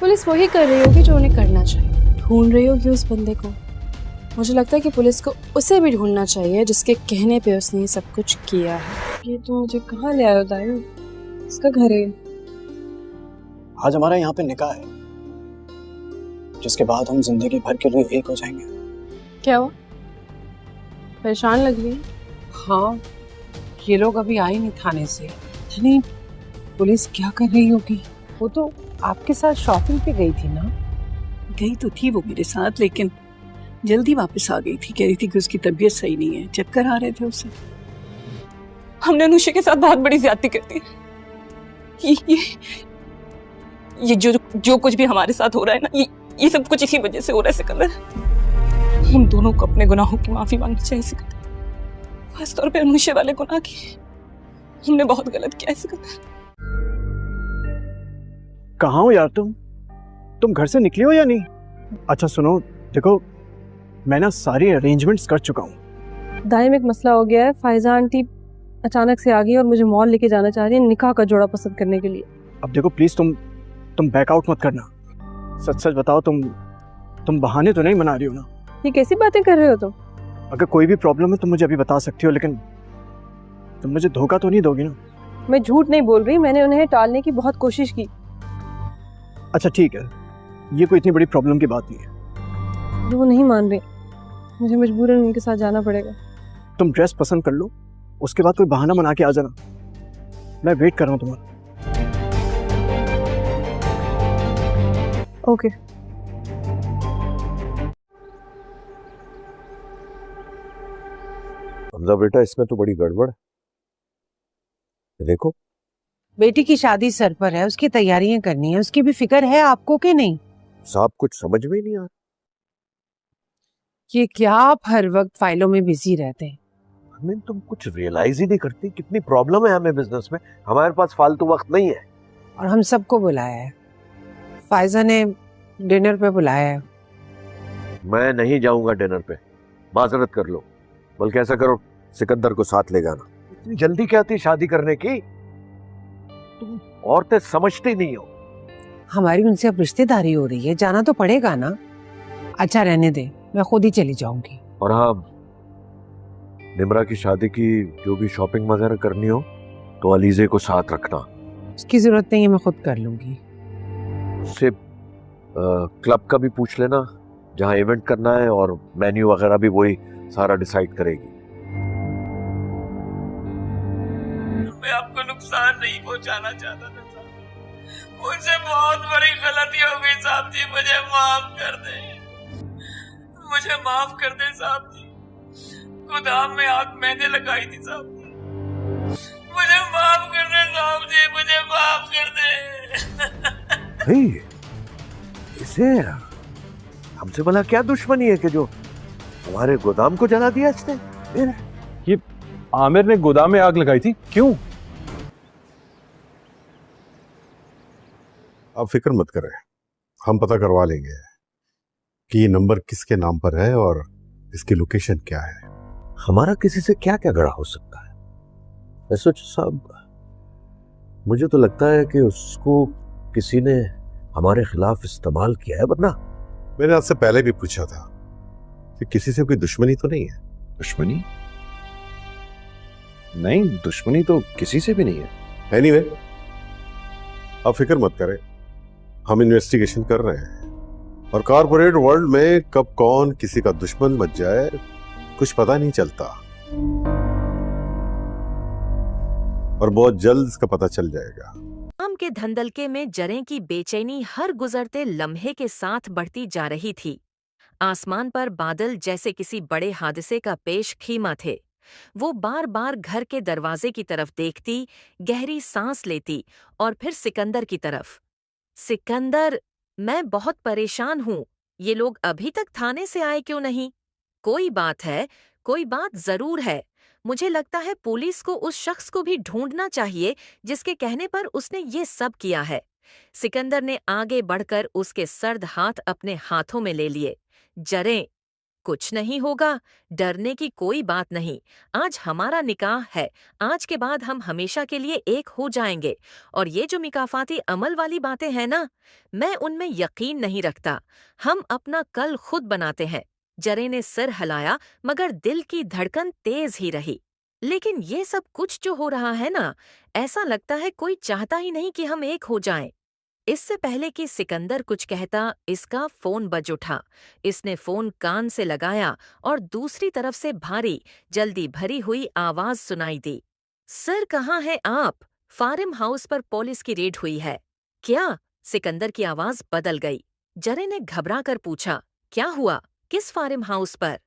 Police वही कर रही होगी जो उन्हें करना चाहिए, ढूंढ रही होगी उस बंदे को। मुझे लगता है कि पुलिस को उसे भी ढूंढना चाहिए जिसके कहने पे उसने ये सब कुछ किया है। ये तो मुझे कहाँ ले आया दायू? इसका घर है। आज हमारा यहाँ पे निकाह है, जिसके बाद हम जिंदगी भर के लिए एक हो जाएंगे। क्या हुआ, परेशान लग रही है? हाँ, ये लोग अभी आए नहीं थाने से। नहीं, पुलिस क्या कर रही होगी? वो तो आपके साथ शॉपिंग पे गई थी ना? गई तो थी वो मेरे साथ, लेकिन जल्दी वापस आ गई थी। कह रही थी कि उसकी तबीयत सही नहीं है, चक्कर आ रहे थे उसे। हमने अनुषा के साथ बहुत बड़ी ज्यादती कर दी। ये जो कुछ भी हमारे साथ हो रहा है ना, ये सब कुछ इसी वजह से हो रहा है सिकंदर। हम दोनों को अपने गुनाहों की माफी मांगनी चाहिए सिकंदर। खास तौर पे अनुषा वाले गुनाह की हमने बहुत गलत किया है सिकंदर। कहाँ हो यार तुम घर से निकली हो या नहीं? अच्छा सुनो, देखो मैं ना सारी अरेंजमेंट्स कर चुका हूँ। दाई में एक मसला हो गया है। फायजा आंटी अचानक से आ गई और मुझे मॉल लेके जाना चाह रही है निकाह का जोड़ा पसंद करने के लिए। अब देखो प्लीज तुम बैकआउट मत करना। सच सच बताओ, तुम बहाने तो नहीं बना रही हो ना? ये कैसी बातें कर रहे हो तुम? अगर कोई भी प्रॉब्लम है तो मुझे अभी बता सकती हो, लेकिन तुम मुझे धोखा तो नहीं दोगी ना? मैं झूठ नहीं बोल रही, मैंने उन्हें टालने की बहुत कोशिश की। अच्छा ठीक है, ये कोई इतनी बड़ी प्रॉब्लम की बात नहीं है। वो नहीं मान रही, मुझे मजबूरन उनके साथ जाना पड़ेगा। तुम ड्रेस पसंद कर लो, उसके बाद कोई बहाना बना के आ जाना। मैं वेट कर रहा हूँ तुम्हारा। ओके। हमजा बेटा, इसमें तो बड़ी गड़बड़ है। देखो, बेटी की शादी सर पर है, उसकी तैयारियां करनी है। उसकी भी फिक्र है आपको कि नहीं? साहब कुछ समझ में ही नहीं आ रहा। ये क्या आप हर वक्त फाइलों में बिजी रहते हैं? हमें तुम कुछ रियलाइज ही नहीं करती कितनी प्रॉब्लम है हमें बिजनेस में। हमारे पास फालतू वक्त नहीं है। और हम सबको बुलाया है। फायजा ने डिनर पे बुलाया है। मैं नहीं जाऊंगा डिनर पे, माजरत कर लो। बल्कि ऐसा करो, सिकंदर को साथ ले जाना। इतनी जल्दी क्या थी शादी करने की? तुम औरतें समझती नहीं हो। हमारी उनसे अब रिश्तेदारी हो रही है, जाना तो पड़ेगा ना। अच्छा रहने दे, मैं खुद ही चली जाऊंगी। और हाँ, निमरा की शादी की जो भी शॉपिंग वगैरह करनी हो तो अलीजे को साथ रखना। उसकी जरूरत नहीं है, मैं खुद कर लूंगी। उससे क्लब का भी पूछ लेना जहाँ इवेंट करना है, और मेन्यू वगैरह भी वही सारा डिसाइड करेगी। मैं आपको नुकसान नहीं पहुंचाना चाहता था साहब। मुझसे बहुत बड़ी गलती हो गई साहब जी, मुझे माफ कर दे। मुझे माफ कर दे साहब जी। खुदा में आग मैंने लगाई थी साहब जी। मुझे माफ कर दे साहब जी, मुझे माफ कर दे। इसे हमसे भला क्या दुश्मनी है कि जो हमारे गोदाम को जला दिया इसने? ये आमिर ने गोदाम में आग लगाई थी, क्यों? आप फिक्र मत करें, हम पता करवा लेंगे कि ये नंबर किसके नाम पर है और इसकी लोकेशन क्या है। हमारा किसी से क्या क्या गड़ा हो सकता है? एसएच साहब, मुझे तो लगता है कि उसको किसी ने हमारे खिलाफ इस्तेमाल किया है। वरना मैंने आपसे पहले भी पूछा था कि किसी से कोई दुश्मनी तो नहीं है। दुश्मनी? नहीं, दुश्मनी तो किसी से भी नहीं है। एनीवे, आप फिक्र मत करें, हम इन्वेस्टिगेशन कर रहे हैं और कॉर्पोरेट वर्ल्ड में कब कौन किसी का दुश्मन बच जाए कुछ पता नहीं चलता, और बहुत जल्द इसका पता चल जाएगा। आम के धंधलके में जरें की बेचैनी हर गुजरते लम्हे के साथ बढ़ती जा रही थी। आसमान पर बादल जैसे किसी बड़े हादसे का पेश खीमा थे। वो बार बार घर के दरवाजे की तरफ देखती, गहरी सांस लेती और फिर सिकंदर की तरफ। सिकंदर, मैं बहुत परेशान हूँ। ये लोग अभी तक थाने से आए क्यों नहीं? कोई बात है, कोई बात जरूर है। मुझे लगता है पुलिस को उस शख्स को भी ढूंढना चाहिए जिसके कहने पर उसने ये सब किया है। सिकंदर ने आगे बढ़कर उसके सर्द हाथ अपने हाथों में ले लिए। जरें, कुछ नहीं होगा, डरने की कोई बात नहीं। आज हमारा निकाह है, आज के बाद हम हमेशा के लिए एक हो जाएंगे। और ये जो मिकाफाती अमल वाली बातें हैं ना, मैं उनमें यकीन नहीं रखता। हम अपना कल खुद बनाते हैं। जरे ने सिर हिलाया, मगर दिल की धड़कन तेज ही रही। लेकिन ये सब कुछ जो हो रहा है ना, ऐसा लगता है कोई चाहता ही नहीं कि हम एक हो जाएं। इससे पहले कि सिकंदर कुछ कहता, इसका फोन बज उठा। इसने फोन कान से लगाया और दूसरी तरफ से भारी, जल्दी भरी हुई आवाज सुनाई दी। सर, कहाँ हैं आप? फार्म हाउस पर पुलिस की रेड हुई है। क्या? सिकंदर की आवाज बदल गई। जरे ने घबरा कर पूछा, क्या हुआ? किस फार्म हाउस पर?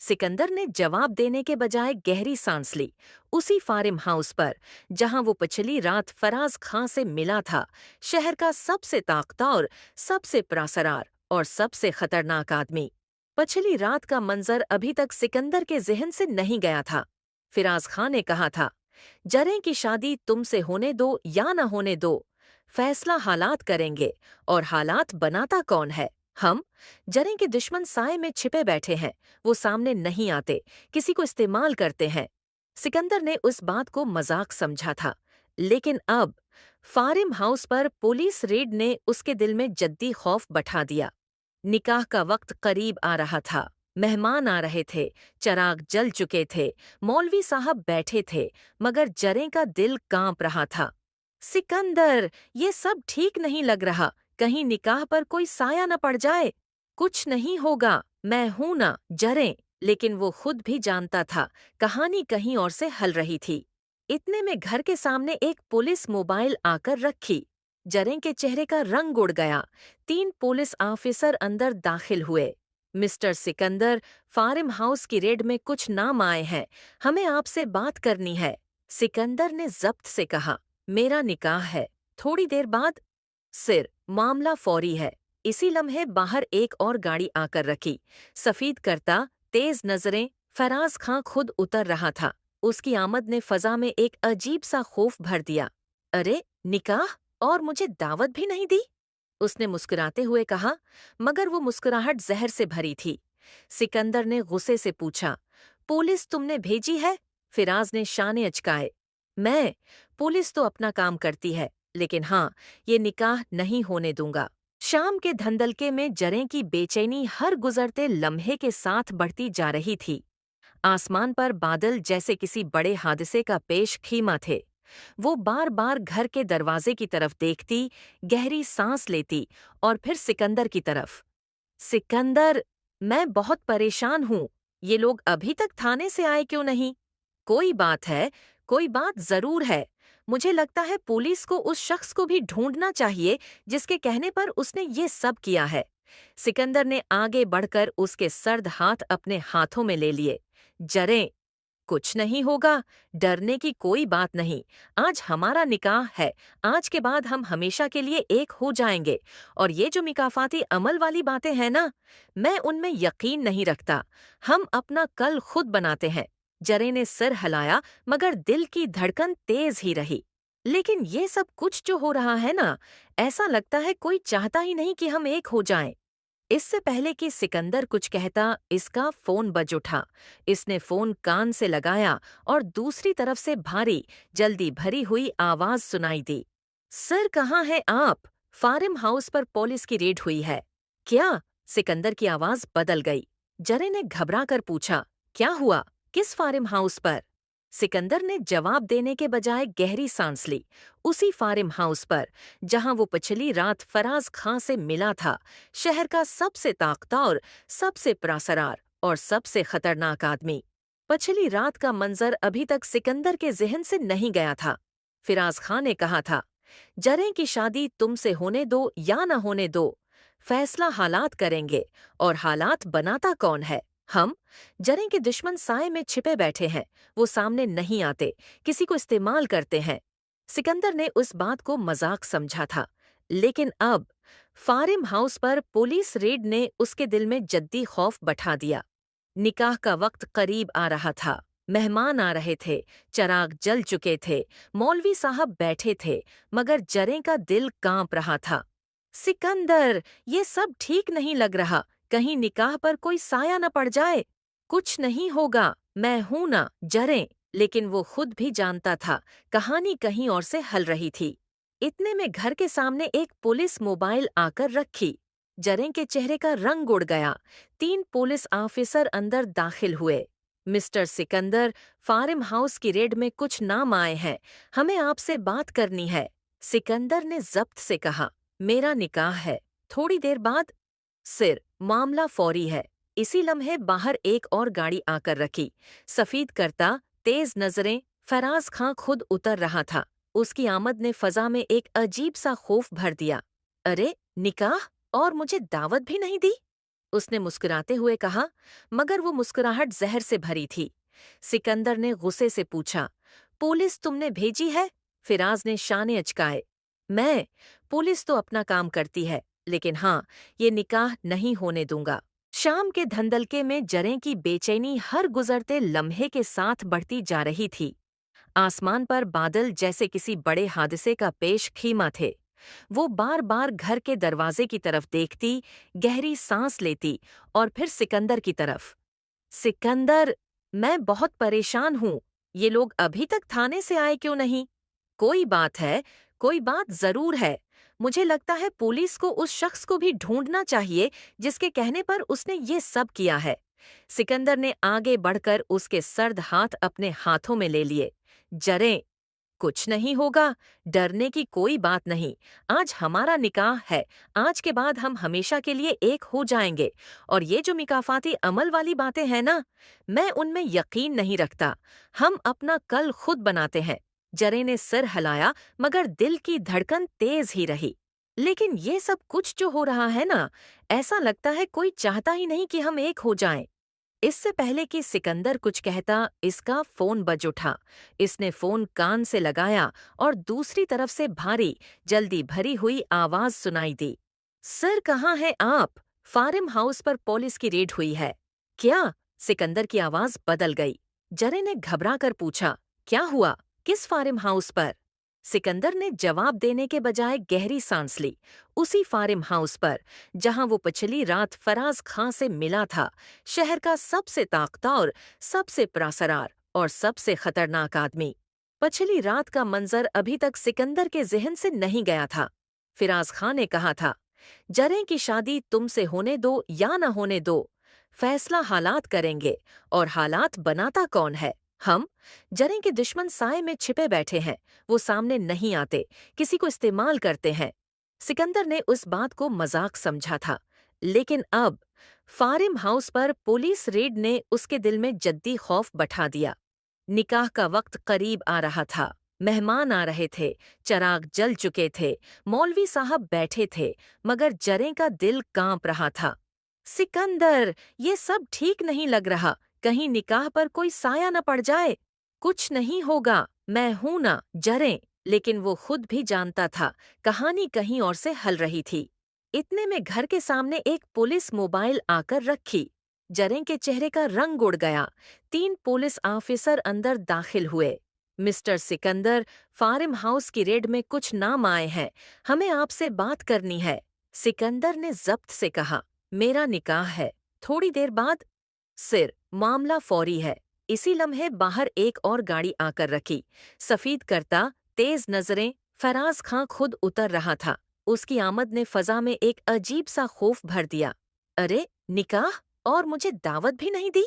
सिकंदर ने जवाब देने के बजाय गहरी सांस ली। उसी फार्म हाउस पर जहां वो पिछली रात फराज खां से मिला था, शहर का सबसे ताकतवर, सबसे प्रासरार और सबसे खतरनाक आदमी। पिछली रात का मंजर अभी तक सिकंदर के ज़हन से नहीं गया था। फिराज खां ने कहा था, जरे की शादी तुमसे होने दो या न होने दो, फैसला हालात करेंगे। और हालात बनाता कौन है? हम। जरे के दुश्मन साए में छिपे बैठे हैं, वो सामने नहीं आते, किसी को इस्तेमाल करते हैं। सिकंदर ने उस बात को मजाक समझा था, लेकिन अब फार्म हाउस पर पुलिस रेड ने उसके दिल में जद्दी खौफ बैठा दिया। निकाह का वक्त करीब आ रहा था, मेहमान आ रहे थे, चराग जल चुके थे, मौलवी साहब बैठे थे, मगर जरे का दिल कांप रहा था। सिकंदर, ये सब ठीक नहीं लग रहा, कहीं निकाह पर कोई साया न पड़ जाए। कुछ नहीं होगा, मैं हूं ना, जरे। लेकिन वो खुद भी जानता था कहानी कहीं और से हल रही थी। इतने में घर के सामने एक पुलिस मोबाइल आकर रखी। जरे के चेहरे का रंग उड़ गया। 3 पुलिस ऑफिसर अंदर दाखिल हुए। मिस्टर सिकंदर, फार्म हाउस की रेड में कुछ नाम आए हैं, हमें आपसे बात करनी है। सिकंदर ने जब्त से कहा, मेरा निकाह है। थोड़ी देर बाद, सिर, मामला फौरी है। इसी लम्हे बाहर एक और गाड़ी आकर रखी। सफेद करता, तेज नजरें, फराज खां खुद उतर रहा था। उसकी आमद ने फजा में एक अजीब सा खौफ भर दिया। अरे, निकाह? और मुझे दावत भी नहीं दी? उसने मुस्कुराते हुए कहा, मगर वो मुस्कुराहट जहर से भरी थी। सिकंदर ने गुस्से से पूछा, पुलिस तुमने भेजी है? फिराज ने शाने अचकाए। मैं? पुलिस तो अपना काम करती है, लेकिन हाँ, ये निकाह नहीं होने दूंगा। शाम के धंधलके में जरे की बेचैनी हर गुजरते लम्हे के साथ बढ़ती जा रही थी। आसमान पर बादल जैसे किसी बड़े हादसे का पेश खीमा थे। वो बार बार घर के दरवाजे की तरफ देखती, गहरी सांस लेती और फिर सिकंदर की तरफ। सिकंदर, मैं बहुत परेशान हूँ। ये लोग अभी तक थाने से आए क्यों नहीं? कोई बात है, कोई बात जरूर है। मुझे लगता है पुलिस को उस शख्स को भी ढूंढना चाहिए जिसके कहने पर उसने ये सब किया है। सिकंदर ने आगे बढ़कर उसके सर्द हाथ अपने हाथों में ले लिए। जरे, कुछ नहीं होगा, डरने की कोई बात नहीं। आज हमारा निकाह है, आज के बाद हम हमेशा के लिए एक हो जाएंगे। और ये जो मिकाफाती अमल वाली बातें हैं ना, मैं उनमें यकीन नहीं रखता। हम अपना कल खुद बनाते हैं। जरे ने सिर हिलाया, मगर दिल की धड़कन तेज ही रही। लेकिन ये सब कुछ जो हो रहा है ना, ऐसा लगता है कोई चाहता ही नहीं कि हम एक हो जाएं। इससे पहले कि सिकंदर कुछ कहता, इसका फोन बज उठा। इसने फोन कान से लगाया और दूसरी तरफ से भारी, जल्दी भरी हुई आवाज सुनाई दी। सर, कहाँ हैं आप? फार्म हाउस पर पुलिस की रेड हुई है। क्या? सिकंदर की आवाज बदल गई। जरे ने घबरा कर पूछा, क्या हुआ? किस फार्म हाउस पर? सिकंदर ने जवाब देने के बजाय गहरी सांस ली। उसी फार्म हाउस पर जहां वो पिछली रात फराज खां से मिला था, शहर का सबसे ताकतवर, सबसे प्रासरार और सबसे खतरनाक आदमी। पिछली रात का मंजर अभी तक सिकंदर के ज़हन से नहीं गया था। फिराज खां ने कहा था, जरे की शादी तुमसे होने दो या न होने दो, फैसला हालात करेंगे। और हालात बनाता कौन है? हम। जरे के दुश्मन साए में छिपे बैठे हैं, वो सामने नहीं आते, किसी को इस्तेमाल करते हैं। सिकंदर ने उस बात को मजाक समझा था, लेकिन अब फार्म हाउस पर पुलिस रेड ने उसके दिल में जद्दी खौफ बैठा दिया। निकाह का वक्त करीब आ रहा था, मेहमान आ रहे थे, चराग जल चुके थे, मौलवी साहब बैठे थे, मगर जरे का दिल कांप रहा था। सिकंदर, ये सब ठीक नहीं लग रहा, कहीं निकाह पर कोई साया न पड़ जाए। कुछ नहीं होगा, मैं हूं ना, जरें। लेकिन वो खुद भी जानता था कहानी कहीं और से हल रही थी। इतने में घर के सामने एक पुलिस मोबाइल आकर रखी। जरें के चेहरे का रंग उड़ गया। 3 पुलिस ऑफिसर अंदर दाखिल हुए। मिस्टर सिकंदर, फार्म हाउस की रेड में कुछ नाम आए हैं, हमें आपसे बात करनी है। सिकंदर ने जब्त से कहा, मेरा निकाह है। थोड़ी देर बाद, सिर, मामला फौरी है। इसी लम्हे बाहर एक और गाड़ी आकर रखी। सफीद करता, तेज नजरें, फराज खां खुद उतर रहा था। उसकी आमद ने फजा में एक अजीब सा खौफ भर दिया। अरे, निकाह और मुझे दावत भी नहीं दी? उसने मुस्कुराते हुए कहा, मगर वो मुस्कुराहट जहर से भरी थी। सिकंदर ने गुस्से से पूछा, पुलिस तुमने भेजी है? फिराज ने शाने अचकाए। मैं? पुलिस तो अपना काम करती है, लेकिन हाँ, ये निकाह नहीं होने दूंगा। शाम के धंधलके में जरें की बेचैनी हर गुजरते लम्हे के साथ बढ़ती जा रही थी। आसमान पर बादल जैसे किसी बड़े हादसे का पेश खीमा थे। वो बार बार घर के दरवाजे की तरफ देखती, गहरी सांस लेती और फिर सिकंदर की तरफ। सिकंदर, मैं बहुत परेशान हूँ। ये लोग अभी तक थाने से आए क्यों नहीं? कोई बात है, कोई बात जरूर है। मुझे लगता है पुलिस को उस शख्स को भी ढूंढना चाहिए जिसके कहने पर उसने ये सब किया है। सिकंदर ने आगे बढ़कर उसके सर्द हाथ अपने हाथों में ले लिए। जरें, कुछ नहीं होगा, डरने की कोई बात नहीं। आज हमारा निकाह है, आज के बाद हम हमेशा के लिए एक हो जाएंगे। और ये जो मिकाफाती अमल वाली बातें हैं ना, मैं उनमें यकीन नहीं रखता। हम अपना कल खुद बनाते हैं। जरे ने सिर हिलाया, मगर दिल की धड़कन तेज ही रही। लेकिन ये सब कुछ जो हो रहा है ना, ऐसा लगता है कोई चाहता ही नहीं कि हम एक हो जाएं। इससे पहले कि सिकंदर कुछ कहता, इसका फोन बज उठा। इसने फोन कान से लगाया और दूसरी तरफ से भारी, जल्दी भरी हुई आवाज सुनाई दी। सर, कहाँ हैं आप? फार्म हाउस पर पुलिस की रेड हुई है। क्या? सिकंदर की आवाज बदल गई। जरे ने घबरा कर पूछा, क्या हुआ? किस फार्म हाउस पर? सिकंदर ने जवाब देने के बजाय गहरी सांस ली। उसी फार्म हाउस पर जहां वो पिछली रात फराज खां से मिला था, शहर का सबसे ताकतवर, सबसे प्रासरार और सबसे खतरनाक आदमी। पिछली रात का मंजर अभी तक सिकंदर के जहन से नहीं गया था। फिराज खां ने कहा था, जरें की शादी तुमसे होने दो या न होने दो, फैसला हालात करेंगे। और हालात बनाता कौन है? हम। जरें के दुश्मन साए में छिपे बैठे हैं, वो सामने नहीं आते, किसी को इस्तेमाल करते हैं। सिकंदर ने उस बात को मजाक समझा था, लेकिन अब फार्म हाउस पर पुलिस रेड ने उसके दिल में जद्दी खौफ बैठा दिया। निकाह का वक्त करीब आ रहा था। मेहमान आ रहे थे, चराग जल चुके थे, मौलवी साहब बैठे थे, मगर जरें का दिल कांप रहा था। सिकंदर, ये सब ठीक नहीं लग रहा। कहीं निकाह पर कोई साया न पड़ जाए। कुछ नहीं होगा, मैं हूं ना, जरें। लेकिन वो खुद भी जानता था कहानी कहीं और से हल रही थी। इतने में घर के सामने एक पुलिस मोबाइल आकर रखी। जरें के चेहरे का रंग उड़ गया। 3 पुलिस ऑफिसर अंदर दाखिल हुए। मिस्टर सिकंदर, फार्म हाउस की रेड में कुछ नाम आए हैं, हमें आपसे बात करनी है। सिकंदर ने जब्त से कहा, मेरा निकाह है। थोड़ी देर बाद, सिर, मामला फौरी है। इसी लम्हे बाहर एक और गाड़ी आकर रखी। सफीद करता, तेज नजरें, फराज खां खुद उतर रहा था। उसकी आमद ने फजा में एक अजीब सा खौफ भर दिया। अरे, निकाह और मुझे दावत भी नहीं दी?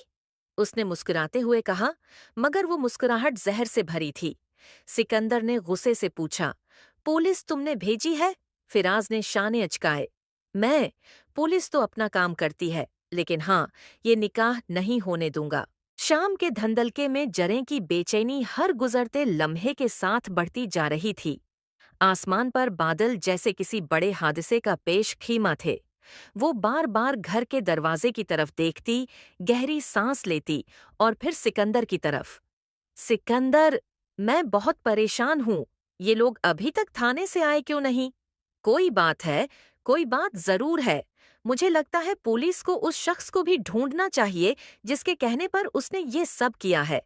उसने मुस्कुराते हुए कहा, मगर वो मुस्कुराहट जहर से भरी थी। सिकंदर ने गुस्से से पूछा, पुलिस तुमने भेजी है? फिराज ने शाने अचकाए। मैं? पुलिस तो अपना काम करती है, लेकिन हाँ, ये निकाह नहीं होने दूंगा। शाम के धंधलके में जरें की बेचैनी हर गुजरते लम्हे के साथ बढ़ती जा रही थी। आसमान पर बादल जैसे किसी बड़े हादसे का पेश खीमा थे। वो बार बार घर के दरवाजे की तरफ देखती, गहरी सांस लेती और फिर सिकंदर की तरफ। सिकंदर, मैं बहुत परेशान हूँ। ये लोग अभी तक थाने से आए क्यों नहीं? कोई बात है, कोई बात जरूर है। मुझे लगता है पुलिस को उस शख्स को भी ढूंढना चाहिए जिसके कहने पर उसने ये सब किया है।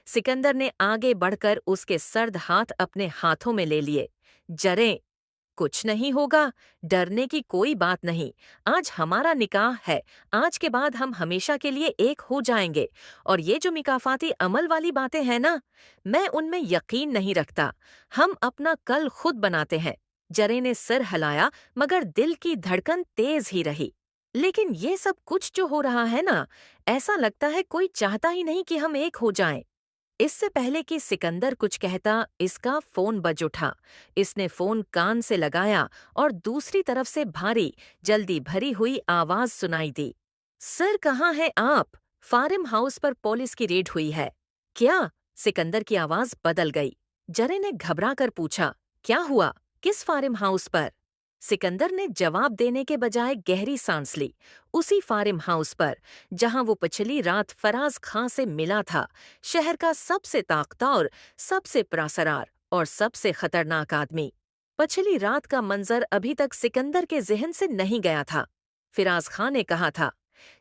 सिकंदर ने आगे बढ़कर उसके सर्द हाथ अपने हाथों में ले लिए। जरें, कुछ नहीं होगा, डरने की कोई बात नहीं। आज हमारा निकाह है, आज के बाद हम हमेशा के लिए एक हो जाएंगे। और ये जो मिकाफाती अमल वाली बातें हैं ना, मैं उनमें यकीन नहीं रखता। हम अपना कल खुद बनाते हैं। जरे ने सिर हिलाया, मगर दिल की धड़कन तेज ही रही। लेकिन ये सब कुछ जो हो रहा है ना, ऐसा लगता है कोई चाहता ही नहीं कि हम एक हो जाएं। इससे पहले कि सिकंदर कुछ कहता, इसका फोन बज उठा। इसने फोन कान से लगाया और दूसरी तरफ से भारी, जल्दी भरी हुई आवाज सुनाई दी। सर, कहाँ हैं आप? फार्म हाउस पर पुलिस की रेड हुई है। क्या? सिकंदर की आवाज बदल गई। जरे ने घबरा कर पूछा, क्या हुआ? किस फार्म हाउस पर? सिकंदर ने जवाब देने के बजाय गहरी सांस ली। उसी फार्म हाउस पर जहां वो पिछली रात फराज खां से मिला था, शहर का सबसे ताकतवर, सबसे प्रासरार और सबसे खतरनाक आदमी। पिछली रात का मंजर अभी तक सिकंदर के जहन से नहीं गया था। फराज खां ने कहा था,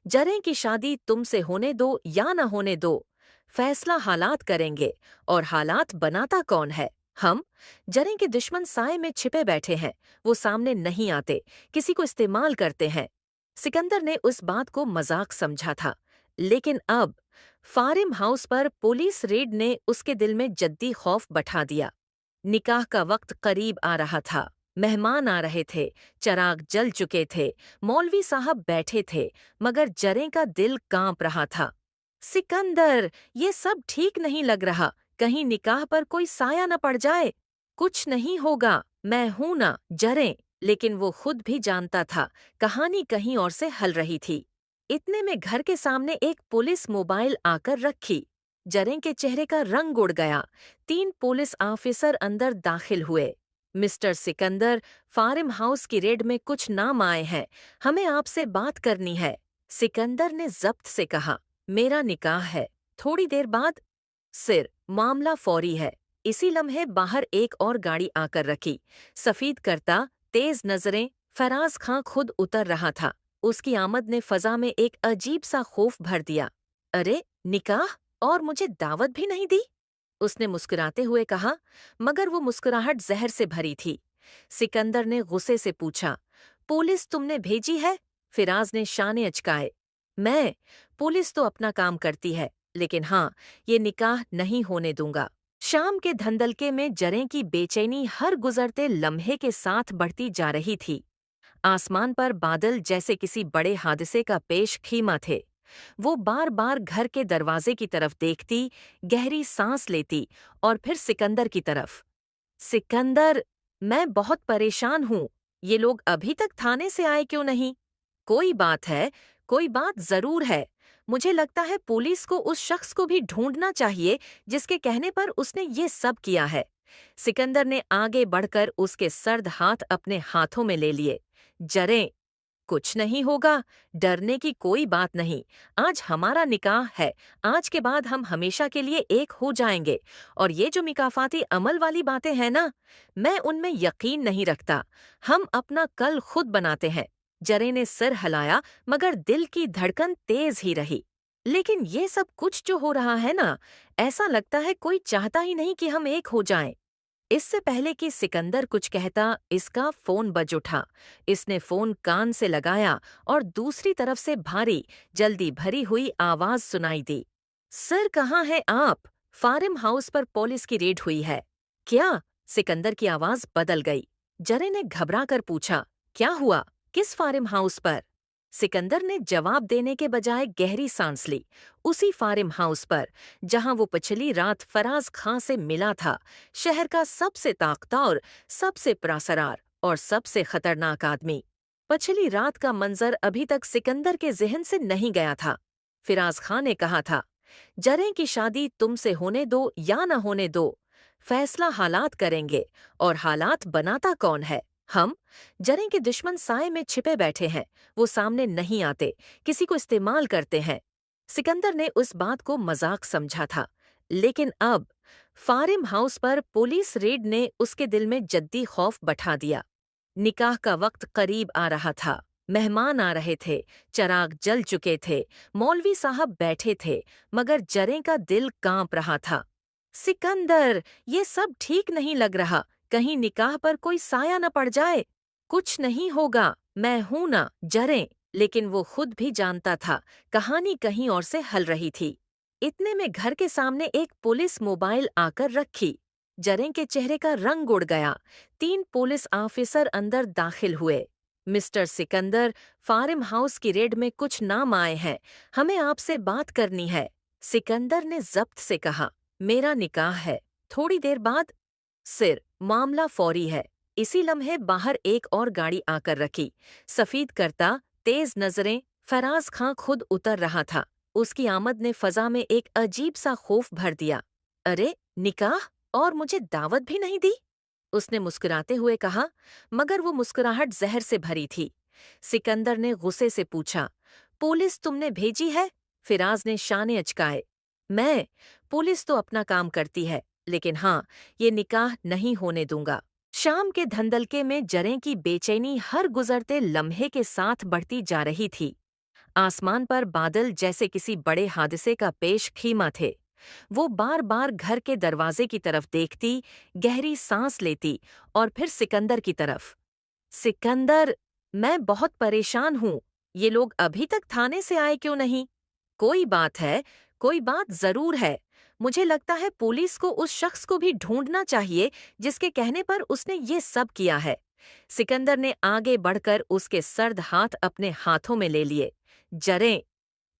जरे की शादी तुमसे होने दो या न होने दो, फैसला हालात करेंगे। और हालात बनाता कौन है? हम। जरे के दुश्मन साए में छिपे बैठे हैं, वो सामने नहीं आते, किसी को इस्तेमाल करते हैं। सिकंदर ने उस बात को मजाक समझा था, लेकिन अब फार्म हाउस पर पुलिस रेड ने उसके दिल में जद्दी खौफ बैठा दिया। निकाह का वक्त करीब आ रहा था, मेहमान आ रहे थे, चराग जल चुके थे, मौलवी साहब बैठे थे, मगर जरे का दिल कांप रहा था। सिकंदर, ये सब ठीक नहीं लग रहा, कहीं निकाह पर कोई साया न पड़ जाए। कुछ नहीं होगा, मैं हूं ना, जरे। लेकिन वो खुद भी जानता था, कहानी कहीं और से हल रही थी। इतने में घर के सामने एक पुलिस मोबाइल आकर रखी। जरे के चेहरे का रंग उड़ गया। 3 पुलिस ऑफिसर अंदर दाखिल हुए। मिस्टर सिकंदर, फार्म हाउस की रेड में कुछ नाम आए हैं, हमें आपसे बात करनी है। सिकंदर ने जब्त से कहा, मेरा निकाह है। थोड़ी देर बाद, सिर, मामला फौरी है। इसी लम्हे बाहर एक और गाड़ी आकर रखी। सफीद करता, तेज नजरें, फराज खां खुद उतर रहा था। उसकी आमद ने फजा में एक अजीब सा खौफ भर दिया। अरे, निकाह? और मुझे दावत भी नहीं दी? उसने मुस्कुराते हुए कहा, मगर वो मुस्कुराहट जहर से भरी थी। सिकंदर ने गुस्से से पूछा, पुलिस तुमने भेजी है? फिराज ने शाने अचकाए। मैं? पुलिस तो अपना काम करती है, लेकिन हाँ, ये निकाह नहीं होने दूंगा। शाम के धंधलके में जरे की बेचैनी हर गुजरते लम्हे के साथ बढ़ती जा रही थी। आसमान पर बादल जैसे किसी बड़े हादसे का पेश खीमा थे। वो बार बार घर के दरवाजे की तरफ देखती, गहरी सांस लेती और फिर सिकंदर की तरफ। सिकंदर, मैं बहुत परेशान हूँ। ये लोग अभी तक थाने से आए क्यों नहीं? कोई बात है, कोई बात जरूर है। मुझे लगता है पुलिस को उस शख्स को भी ढूंढना चाहिए जिसके कहने पर उसने ये सब किया है। सिकंदर ने आगे बढ़कर उसके सर्द हाथ अपने हाथों में ले लिए। जरे, कुछ नहीं होगा, डरने की कोई बात नहीं। आज हमारा निकाह है, आज के बाद हम हमेशा के लिए एक हो जाएंगे। और ये जो मिकाफाती अमल वाली बातें हैं ना, मैं उनमें यकीन नहीं रखता। हम अपना कल खुद बनाते हैं। जरे ने सिर हिलाया, मगर दिल की धड़कन तेज ही रही। लेकिन ये सब कुछ जो हो रहा है ना, ऐसा लगता है कोई चाहता ही नहीं कि हम एक हो जाएं। इससे पहले कि सिकंदर कुछ कहता, इसका फोन बज उठा। इसने फोन कान से लगाया और दूसरी तरफ से भारी, जल्दी भरी हुई आवाज सुनाई दी। सर, कहाँ हैं आप? फार्म हाउस पर पुलिस की रेड हुई है। क्या? सिकंदर की आवाज बदल गई। जरे ने घबरा कर पूछा, क्या हुआ? किस फार्म हाउस पर? सिकंदर ने जवाब देने के बजाय गहरी सांस ली। उसी फार्म हाउस पर जहां वो पिछली रात फराज खां से मिला था, शहर का सबसे ताकतवर, सबसे प्रासरार और सबसे खतरनाक आदमी। पिछली रात का मंजर अभी तक सिकंदर के जहन से नहीं गया था। फराज खां ने कहा था, जरे की शादी तुमसे होने दो या न होने दो, फैसला हालात करेंगे। और हालात बनाता कौन है? हम। जरे के दुश्मन साए में छिपे बैठे हैं, वो सामने नहीं आते, किसी को इस्तेमाल करते हैं। सिकंदर ने उस बात को मजाक समझा था, लेकिन अब फार्म हाउस पर पुलिस रेड ने उसके दिल में जद्दी खौफ बैठा दिया। निकाह का वक्त करीब आ रहा था, मेहमान आ रहे थे, चराग जल चुके थे, मौलवी साहब बैठे थे, मगर जरे का दिल कांप रहा था। सिकंदर, ये सब ठीक नहीं लग रहा, कहीं निकाह पर कोई साया न पड़ जाए। कुछ नहीं होगा, मैं हूं ना, जरें। लेकिन वो खुद भी जानता था कहानी कहीं और से हल रही थी। इतने में घर के सामने एक पुलिस मोबाइल आकर रखी। जरें के चेहरे का रंग उड़ गया। 3 पुलिस ऑफिसर अंदर दाखिल हुए। मिस्टर सिकंदर, फार्म हाउस की रेड में कुछ नाम आए हैं, हमें आपसे बात करनी है। सिकंदर ने जब्त से कहा, मेरा निकाह है। थोड़ी देर बाद, सिर, मामला फौरी है। इसी लम्हे बाहर एक और गाड़ी आकर रखी। सफेद करता, तेज नजरें, फराज खां खुद उतर रहा था। उसकी आमद ने फजा में एक अजीब सा खौफ भर दिया। अरे, निकाह, और मुझे दावत भी नहीं दी? उसने मुस्कुराते हुए कहा, मगर वो मुस्कुराहट जहर से भरी थी। सिकंदर ने गुस्से से पूछा, पुलिस तुमने भेजी है? फिराज ने शाने अचकाए। मैं? पुलिस तो अपना काम करती है, लेकिन हाँ, ये निकाह नहीं होने दूंगा। शाम के धंधलके में जरें की बेचैनी हर गुजरते लम्हे के साथ बढ़ती जा रही थी। आसमान पर बादल जैसे किसी बड़े हादसे का पेश खीमा थे। वो बार बार घर के दरवाजे की तरफ देखती, गहरी सांस लेती और फिर सिकंदर की तरफ। सिकंदर, मैं बहुत परेशान हूँ। ये लोग अभी तक थाने से आए क्यों नहीं? कोई बात है, कोई बात जरूर है। मुझे लगता है पुलिस को उस शख्स को भी ढूंढना चाहिए जिसके कहने पर उसने ये सब किया है। सिकंदर ने आगे बढ़कर उसके सर्द हाथ अपने हाथों में ले लिए। जरें,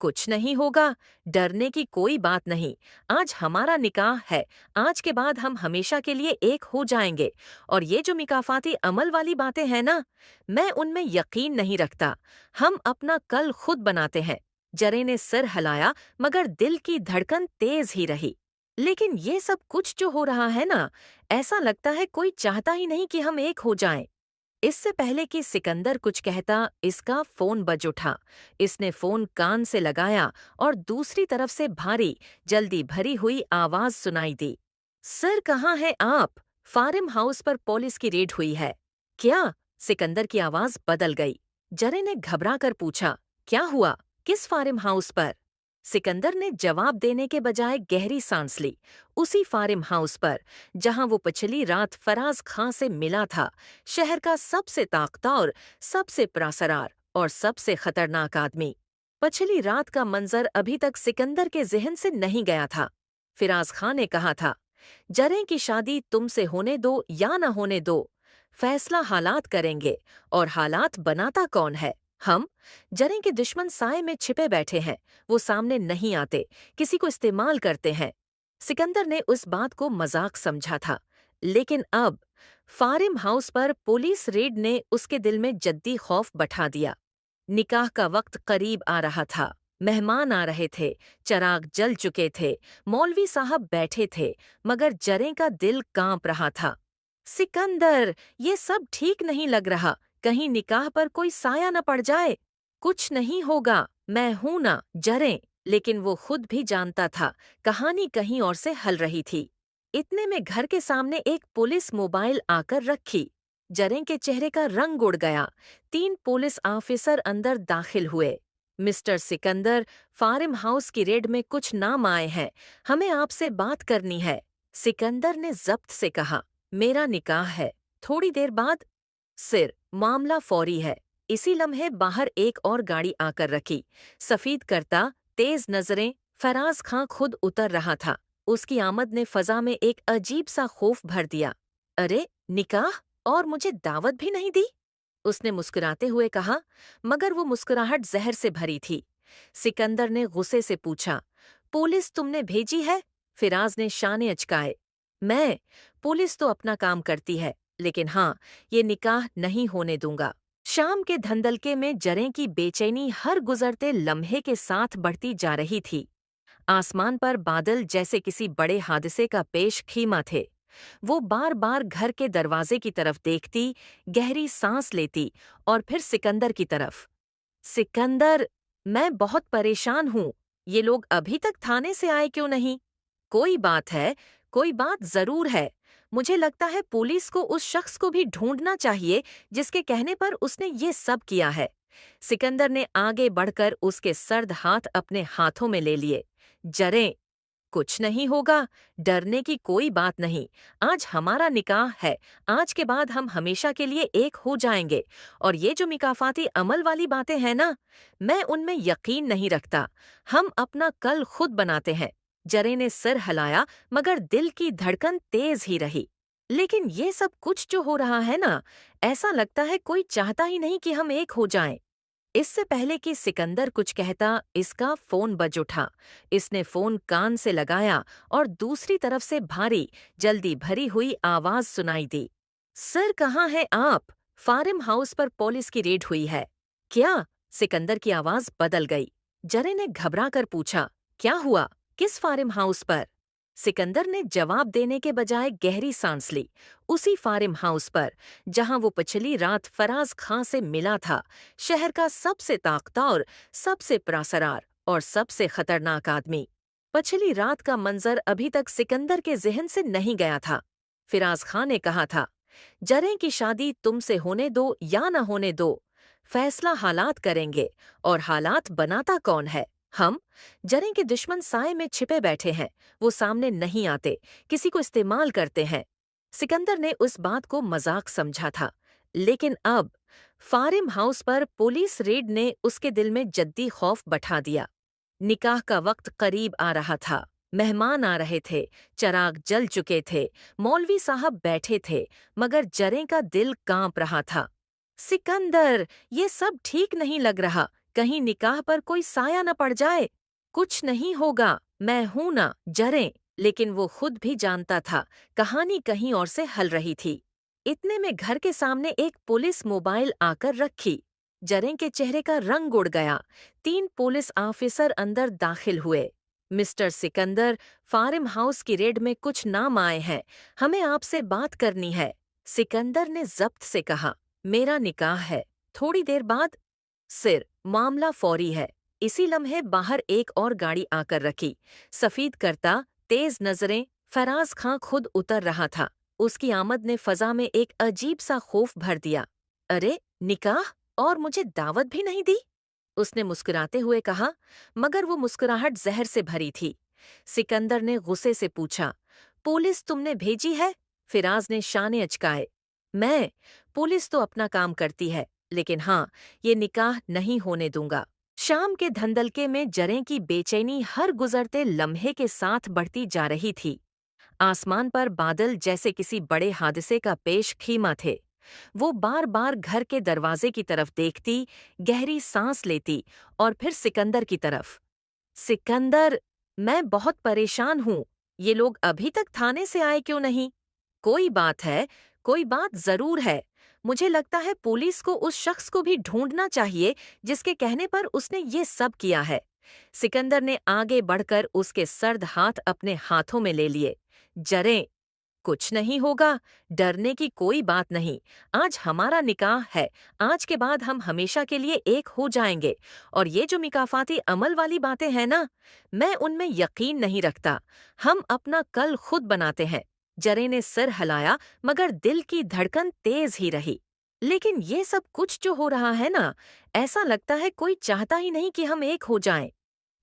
कुछ नहीं होगा, डरने की कोई बात नहीं। आज हमारा निकाह है, आज के बाद हम हमेशा के लिए एक हो जाएंगे। और ये जो मिकाफाती अमल वाली बातें हैं ना, मैं उनमें यकीन नहीं रखता। हम अपना कल खुद बनाते हैं। जरे ने सिर हिलाया, मगर दिल की धड़कन तेज ही रही। लेकिन ये सब कुछ जो हो रहा है ना, ऐसा लगता है कोई चाहता ही नहीं कि हम एक हो जाएं। इससे पहले कि सिकंदर कुछ कहता, इसका फोन बज उठा। इसने फोन कान से लगाया और दूसरी तरफ से भारी, जल्दी भरी हुई आवाज सुनाई दी। सर, कहाँ हैं आप? फार्म हाउस पर पुलिस की रेड हुई है। क्या? सिकंदर की आवाज बदल गई। जरे ने घबरा कर पूछा, क्या हुआ? किस फार्म हाउस पर? सिकंदर ने जवाब देने के बजाय गहरी सांस ली। उसी फार्म हाउस पर जहां वो पिछली रात फराज खां से मिला था, शहर का सबसे ताकतवर, सबसे प्रासरार और सबसे खतरनाक आदमी। पिछली रात का मंजर अभी तक सिकंदर के जहन से नहीं गया था। फिराज खां ने कहा था, जरें की शादी तुमसे होने दो या न होने दो, फैसला हालात करेंगे। और हालात बनाता कौन है? हम। जरें के दुश्मन साए में छिपे बैठे हैं, वो सामने नहीं आते, किसी को इस्तेमाल करते हैं। सिकंदर ने उस बात को मजाक समझा था, लेकिन अब फार्म हाउस पर पुलिस रेड ने उसके दिल में जद्दी खौफ बैठा दिया। निकाह का वक्त करीब आ रहा था। मेहमान आ रहे थे, चराग जल चुके थे, मौलवी साहब बैठे थे, मगर जरें का दिल कांप रहा था। सिकंदर, ये सब ठीक नहीं लग रहा। कहीं निकाह पर कोई साया न पड़ जाए। कुछ नहीं होगा, मैं हूं ना, जरें। लेकिन वो खुद भी जानता था कहानी कहीं और से हल रही थी। इतने में घर के सामने एक पुलिस मोबाइल आकर रखी। जरें के चेहरे का रंग उड़ गया। 3 पुलिस ऑफिसर अंदर दाखिल हुए। मिस्टर सिकंदर, फार्म हाउस की रेड में कुछ नाम आए हैं, हमें आपसे बात करनी है। सिकंदर ने जब्त से कहा, मेरा निकाह है। थोड़ी देर बाद, सिर, मामला फौरी है। इसी लम्हे बाहर एक और गाड़ी आकर रखी। सफेद करता, तेज नजरें, फराज खां खुद उतर रहा था। उसकी आमद ने फजा में एक अजीब सा खौफ भर दिया। अरे, निकाह, और मुझे दावत भी नहीं दी? उसने मुस्कुराते हुए कहा, मगर वो मुस्कुराहट जहर से भरी थी। सिकंदर ने गुस्से से पूछा, पुलिस तुमने भेजी है? फिराज ने शाने अचकाए। मैं? पुलिस तो अपना काम करती है, लेकिन हाँ, ये निकाह नहीं होने दूंगा। शाम के धंधलके में जरें की बेचैनी हर गुजरते लम्हे के साथ बढ़ती जा रही थी। आसमान पर बादल जैसे किसी बड़े हादसे का पेश खीमा थे। वो बार बार घर के दरवाजे की तरफ देखती, गहरी सांस लेती और फिर सिकंदर की तरफ। सिकंदर, मैं बहुत परेशान हूँ। ये लोग अभी तक थाने से आए क्यों नहीं? कोई बात है, कोई बात जरूर है। मुझे लगता है पुलिस को उस शख्स को भी ढूंढना चाहिए जिसके कहने पर उसने ये सब किया है। सिकंदर ने आगे बढ़कर उसके सर्द हाथ अपने हाथों में ले लिए। जरें, कुछ नहीं होगा, डरने की कोई बात नहीं। आज हमारा निकाह है, आज के बाद हम हमेशा के लिए एक हो जाएंगे। और ये जो मिकाफाती अमल वाली बातें हैं ना, मैं उनमें यकीन नहीं रखता। हम अपना कल खुद बनाते हैं। जरे ने सिर हिलाया, मगर दिल की धड़कन तेज ही रही। लेकिन ये सब कुछ जो हो रहा है ना, ऐसा लगता है कोई चाहता ही नहीं कि हम एक हो जाएं। इससे पहले कि सिकंदर कुछ कहता, इसका फोन बज उठा। इसने फोन कान से लगाया और दूसरी तरफ से भारी, जल्दी भरी हुई आवाज सुनाई दी। सर, कहाँ हैं आप? फार्म हाउस पर पुलिस की रेड हुई है। क्या? सिकंदर की आवाज बदल गई। जरे ने घबरा कर पूछा, क्या हुआ? किस फार्म हाउस पर? सिकंदर ने जवाब देने के बजाय गहरी सांस ली। उसी फार्म हाउस पर जहां वो पिछली रात फराज खां से मिला था, शहर का सबसे ताकतवर, सबसे प्रासरार और सबसे खतरनाक आदमी। पिछली रात का मंजर अभी तक सिकंदर के जहन से नहीं गया था। फराज खां ने कहा था, जरें की शादी तुमसे होने दो या न होने दो, फैसला हालात करेंगे। और हालात बनाता कौन है? हम। जरें के दुश्मन साए में छिपे बैठे हैं, वो सामने नहीं आते, किसी को इस्तेमाल करते हैं। सिकंदर ने उस बात को मजाक समझा था, लेकिन अब फार्म हाउस पर पुलिस रेड ने उसके दिल में जद्दी खौफ बैठा दिया। निकाह का वक्त करीब आ रहा था। मेहमान आ रहे थे, चराग जल चुके थे, मौलवी साहब बैठे थे, मगर जरें का दिल कांप रहा था। सिकंदर, ये सब ठीक नहीं लग रहा। कहीं निकाह पर कोई साया न पड़ जाए। कुछ नहीं होगा, मैं हूं ना, जरें। लेकिन वो खुद भी जानता था, कहानी कहीं और से हल रही थी। इतने में घर के सामने एक पुलिस मोबाइल आकर रखी। जरें के चेहरे का रंग उड़ गया। 3 पुलिस ऑफिसर अंदर दाखिल हुए। मिस्टर सिकंदर, फार्म हाउस की रेड में कुछ नाम आए हैं, हमें आपसे बात करनी है। सिकंदर ने जब्त से कहा, मेरा निकाह है थोड़ी देर बाद। सिर, मामला फौरी है। इसी लम्हे बाहर एक और गाड़ी आकर रखी। सफीद करता, तेज नजरें, फराज खां खुद उतर रहा था। उसकी आमद ने फजा में एक अजीब सा खौफ भर दिया। अरे, निकाह? और मुझे दावत भी नहीं दी? उसने मुस्कुराते हुए कहा, मगर वो मुस्कुराहट जहर से भरी थी। सिकंदर ने गुस्से से पूछा, पुलिस तुमने भेजी है? फिराज ने शाने अचकाए। मैं? पुलिस तो अपना काम करती है, लेकिन हाँ, ये निकाह नहीं होने दूंगा। शाम के धंधलके में जरें की बेचैनी हर गुजरते लम्हे के साथ बढ़ती जा रही थी। आसमान पर बादल जैसे किसी बड़े हादसे का पेश खीमा थे। वो बार बार घर के दरवाजे की तरफ देखती, गहरी सांस लेती और फिर सिकंदर की तरफ। सिकंदर, मैं बहुत परेशान हूँ। ये लोग अभी तक थाने से आए क्यों नहीं? कोई बात है, कोई बात जरूर है। मुझे लगता है पुलिस को उस शख्स को भी ढूंढना चाहिए जिसके कहने पर उसने ये सब किया है। सिकंदर ने आगे बढ़कर उसके सर्द हाथ अपने हाथों में ले लिए। जरें, कुछ नहीं होगा, डरने की कोई बात नहीं। आज हमारा निकाह है, आज के बाद हम हमेशा के लिए एक हो जाएंगे। और ये जो मिकाफाती अमल वाली बातें हैं ना, मैं उनमें यकीन नहीं रखता। हम अपना कल खुद बनाते हैं। जरे ने सिर हिलाया, मगर दिल की धड़कन तेज ही रही। लेकिन ये सब कुछ जो हो रहा है ना, ऐसा लगता है कोई चाहता ही नहीं कि हम एक हो जाएं।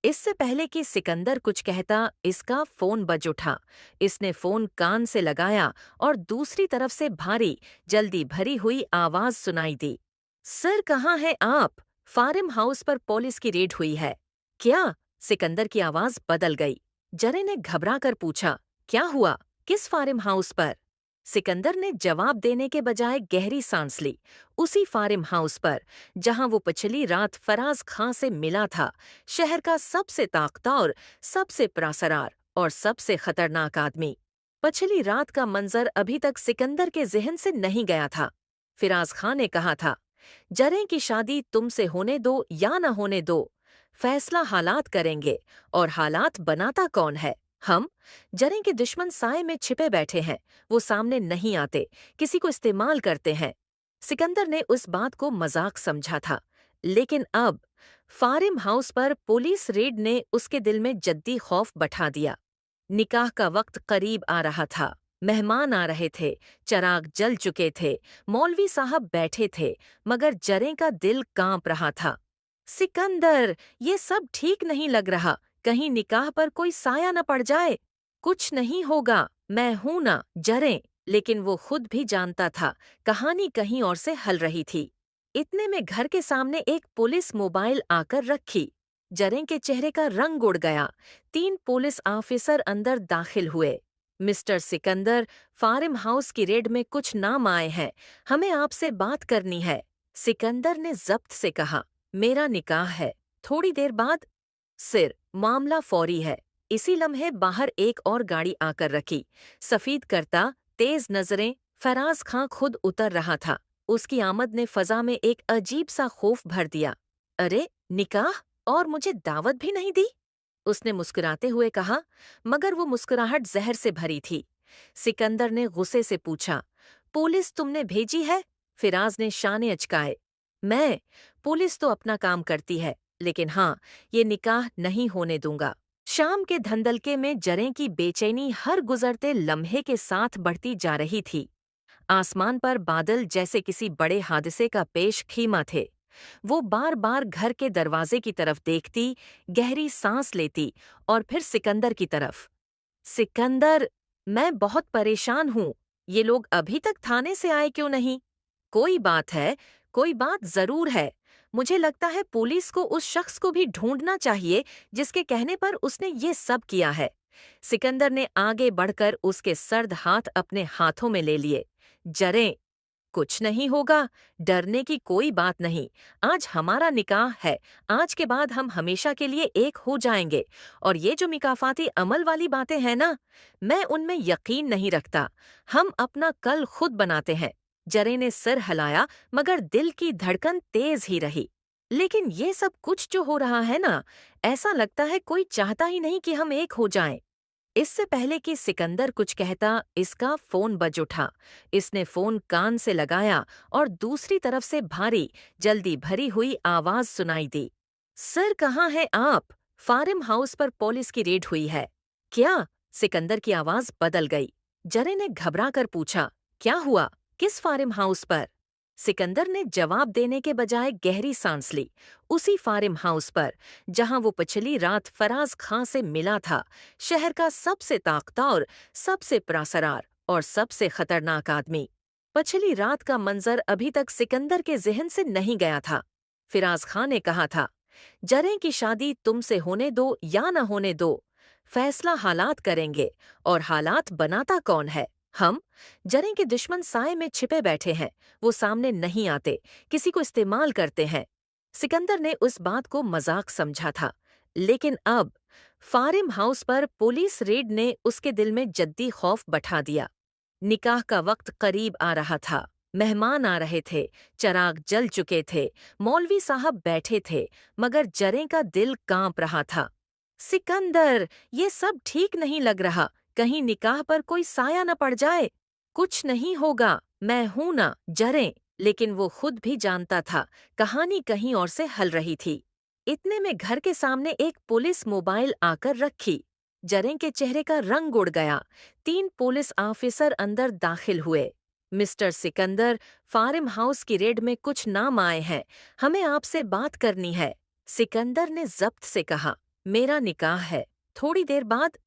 इससे पहले कि सिकंदर कुछ कहता, इसका फोन बज उठा। इसने फोन कान से लगाया और दूसरी तरफ से भारी, जल्दी भरी हुई आवाज सुनाई दी। सर, कहाँ हैं आप? फार्म हाउस पर पुलिस की रेड हुई है। क्या? सिकंदर की आवाज बदल गई। जरे ने घबरा कर पूछा, क्या हुआ? किस फार्म हाउस पर? सिकंदर ने जवाब देने के बजाय गहरी सांस ली। उसी फार्म हाउस पर जहां वो पिछली रात फराज खां से मिला था, शहर का सबसे ताकतवर, सबसे प्रासरार और सबसे खतरनाक आदमी। पिछली रात का मंजर अभी तक सिकंदर के जहन से नहीं गया था। फराज खां ने कहा था, जरें की शादी तुमसे होने दो या न होने दो, फैसला हालात करेंगे। और हालात बनाता कौन है? हम। जरें के दुश्मन साए में छिपे बैठे हैं, वो सामने नहीं आते, किसी को इस्तेमाल करते हैं। सिकंदर ने उस बात को मजाक समझा था, लेकिन अब फार्म हाउस पर पुलिस रेड ने उसके दिल में जद्दी खौफ बैठा दिया। निकाह का वक्त करीब आ रहा था। मेहमान आ रहे थे, चराग जल चुके थे, मौलवी साहब बैठे थे, मगर जरें का दिल कांप रहा था। सिकंदर, ये सब ठीक नहीं लग रहा। कहीं निकाह पर कोई साया न पड़ जाए। कुछ नहीं होगा, मैं हूं ना, जरें। लेकिन वो खुद भी जानता था कहानी कहीं और से हल रही थी। इतने में घर के सामने एक पुलिस मोबाइल आकर रखी। जरें के चेहरे का रंग उड़ गया। 3 पुलिस ऑफिसर अंदर दाखिल हुए। मिस्टर सिकंदर, फार्म हाउस की रेड में कुछ नाम आए हैं, हमें आपसे बात करनी है। सिकंदर ने जब्त से कहा, मेरा निकाह है। थोड़ी देर बाद, सिर, मामला फौरी है। इसी लम्हे बाहर एक और गाड़ी आकर रखी। सफेद करता, तेज नजरें, फराज खां खुद उतर रहा था। उसकी आमद ने फजा में एक अजीब सा खौफ भर दिया। अरे, निकाह, और मुझे दावत भी नहीं दी? उसने मुस्कुराते हुए कहा, मगर वो मुस्कुराहट जहर से भरी थी। सिकंदर ने गुस्से से पूछा, पुलिस तुमने भेजी है? फिराज ने शाने अचकाए। मैं? पुलिस तो अपना काम करती है, लेकिन हाँ, ये निकाह नहीं होने दूंगा। शाम के धंधलके में जरें की बेचैनी हर गुजरते लम्हे के साथ बढ़ती जा रही थी। आसमान पर बादल जैसे किसी बड़े हादसे का पेश खीमा थे। वो बार बार घर के दरवाजे की तरफ देखती, गहरी सांस लेती और फिर सिकंदर की तरफ। सिकंदर, मैं बहुत परेशान हूँ। ये लोग अभी तक थाने से आए क्यों नहीं? कोई बात है, कोई बात जरूर है। मुझे लगता है पुलिस को उस शख्स को भी ढूंढना चाहिए जिसके कहने पर उसने ये सब किया है। सिकंदर ने आगे बढ़कर उसके सर्द हाथ अपने हाथों में ले लिए। जरें, कुछ नहीं होगा, डरने की कोई बात नहीं। आज हमारा निकाह है, आज के बाद हम हमेशा के लिए एक हो जाएंगे। और ये जो मिकाफाती अमल वाली बातें हैं ना, मैं उनमें यकीन नहीं रखता। हम अपना कल खुद बनाते हैं। जरें ने सिर हिलाया, मगर दिल की धड़कन तेज ही रही। लेकिन ये सब कुछ जो हो रहा है ना, ऐसा लगता है कोई चाहता ही नहीं कि हम एक हो जाएं। इससे पहले कि सिकंदर कुछ कहता, इसका फोन बज उठा। इसने फोन कान से लगाया और दूसरी तरफ से भारी, जल्दी भरी हुई आवाज सुनाई दी। सर, कहाँ हैं आप? फार्म हाउस पर पुलिस की रेड हुई है। क्या? सिकंदर की आवाज बदल गई। जरे ने घबरा कर पूछा, क्या हुआ? किस फार्म हाउस पर? सिकंदर ने जवाब देने के बजाय गहरी सांस ली। उसी फार्म हाउस पर जहां वो पिछली रात फराज खां से मिला था, शहर का सबसे ताकतवर, सबसे प्रासरार और सबसे खतरनाक आदमी। पिछली रात का मंजर अभी तक सिकंदर के जहन से नहीं गया था। फिराज खां ने कहा था, जरें की शादी तुमसे होने दो या न होने दो, फैसला हालात करेंगे। और हालात बनाता कौन है? हम। जरें के दुश्मन साए में छिपे बैठे हैं, वो सामने नहीं आते, किसी को इस्तेमाल करते हैं। सिकंदर ने उस बात को मजाक समझा था, लेकिन अब फार्म हाउस पर पुलिस रेड ने उसके दिल में जद्दी खौफ बैठा दिया। निकाह का वक्त करीब आ रहा था। मेहमान आ रहे थे, चराग जल चुके थे, मौलवी साहब बैठे थे, मगर जरें का दिल कांप रहा था। सिकंदर, ये सब ठीक नहीं लग रहा। कहीं निकाह पर कोई साया न पड़ जाए। कुछ नहीं होगा, मैं हूं ना, जरें। लेकिन वो खुद भी जानता था कहानी कहीं और से हल रही थी। इतने में घर के सामने एक पुलिस मोबाइल आकर रखी। जरें के चेहरे का रंग उड़ गया। 3 पुलिस ऑफिसर अंदर दाखिल हुए। मिस्टर सिकंदर, फार्म हाउस की रेड में कुछ नाम आए हैं, हमें आपसे बात करनी है। सिकंदर ने जब्त से कहा, मेरा निकाह है। थोड़ी देर बाद,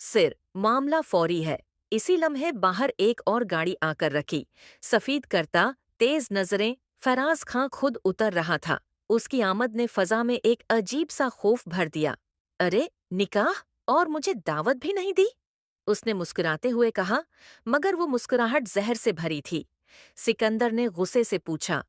सिर, मामला फौरी है। इसी लम्हे बाहर एक और गाड़ी आकर रखी। सफेद करता, तेज नजरें, फराज खां खुद उतर रहा था। उसकी आमद ने फजा में एक अजीब सा खौफ भर दिया। अरे, निकाह, और मुझे दावत भी नहीं दी? उसने मुस्कुराते हुए कहा, मगर वो मुस्कुराहट जहर से भरी थी। सिकंदर ने गुस्से से पूछा,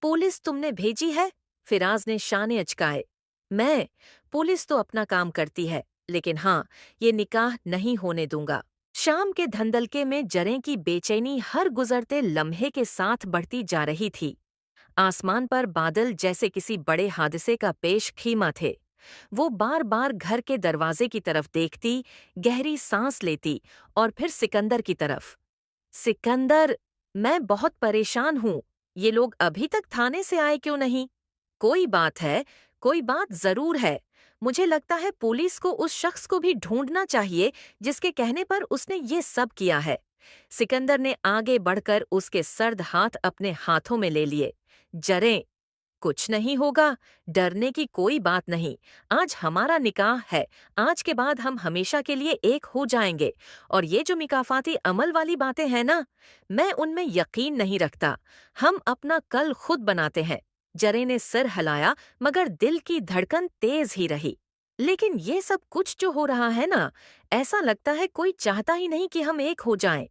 पुलिस तुमने भेजी है? फिराज ने शाने अचकाए। मैं? पुलिस तो अपना काम करती है, लेकिन हाँ, ये निकाह नहीं होने दूंगा। शाम के धंधलके में जरें की बेचैनी हर गुजरते लम्हे के साथ बढ़ती जा रही थी। आसमान पर बादल जैसे किसी बड़े हादसे का पेश खीमा थे। वो बार बार घर के दरवाजे की तरफ देखती, गहरी सांस लेती और फिर सिकंदर की तरफ। सिकंदर, मैं बहुत परेशान हूँ। ये लोग अभी तक थाने से आए क्यों नहीं? कोई बात है, कोई बात जरूर है। मुझे लगता है पुलिस को उस शख्स को भी ढूंढना चाहिए जिसके कहने पर उसने ये सब किया है। सिकंदर ने आगे बढ़कर उसके सर्द हाथ अपने हाथों में ले लिए। जरें, कुछ नहीं होगा, डरने की कोई बात नहीं। आज हमारा निकाह है, आज के बाद हम हमेशा के लिए एक हो जाएंगे। और ये जो मिकाफाती अमल वाली बातें हैं ना, मैं उनमें यकीन नहीं रखता। हम अपना कल खुद बनाते हैं। जरे ने सिर हिलाया, मगर दिल की धड़कन तेज ही रही। लेकिन ये सब कुछ जो हो रहा है ना, ऐसा लगता है कोई चाहता ही नहीं कि हम एक हो जाएं।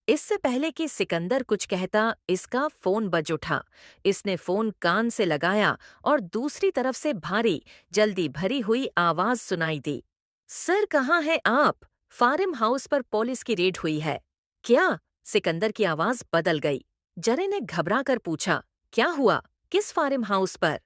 इससे पहले कि सिकंदर कुछ कहता, इसका फोन बज उठा। इसने फोन कान से लगाया और दूसरी तरफ से भारी, जल्दी भरी हुई आवाज सुनाई दी। सर, कहाँ हैं आप? फार्म हाउस पर पुलिस की रेड हुई है। क्या? सिकंदर की आवाज बदल गई। जरे ने घबरा कर पूछा, क्या हुआ? किस फार्म हाउस पर?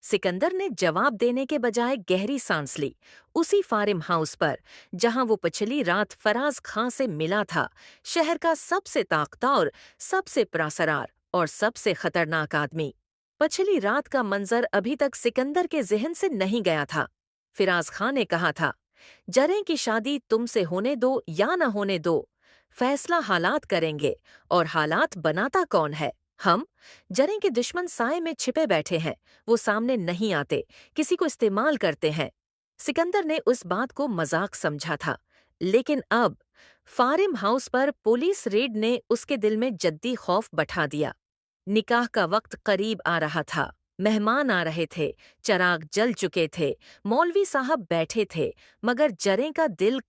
सिकंदर ने जवाब देने के बजाय गहरी सांस ली। उसी फार्म हाउस पर जहां वो पिछली रात फराज खां से मिला था, शहर का सबसे ताकतवर, सबसे प्रासरार और सबसे खतरनाक आदमी। पिछली रात का मंजर अभी तक सिकंदर के जहन से नहीं गया था। फिराज खां ने कहा था, जरे की शादी तुमसे होने दो या न होने दो, फैसला हालात करेंगे। और हालात बनाता कौन है? हम। जरे के दुश्मन साए में छिपे बैठे हैं, वो सामने नहीं आते, किसी को इस्तेमाल करते हैं। सिकंदर ने उस बात को मजाक समझा था, लेकिन अब फार्म हाउस पर पुलिस रेड ने उसके दिल में जद्दी खौफ बैठा दिया। निकाह का वक्त करीब आ रहा था, मेहमान आ रहे थे, चराग जल चुके थे, मौलवी साहब बैठे थे, मगर जरे का दिल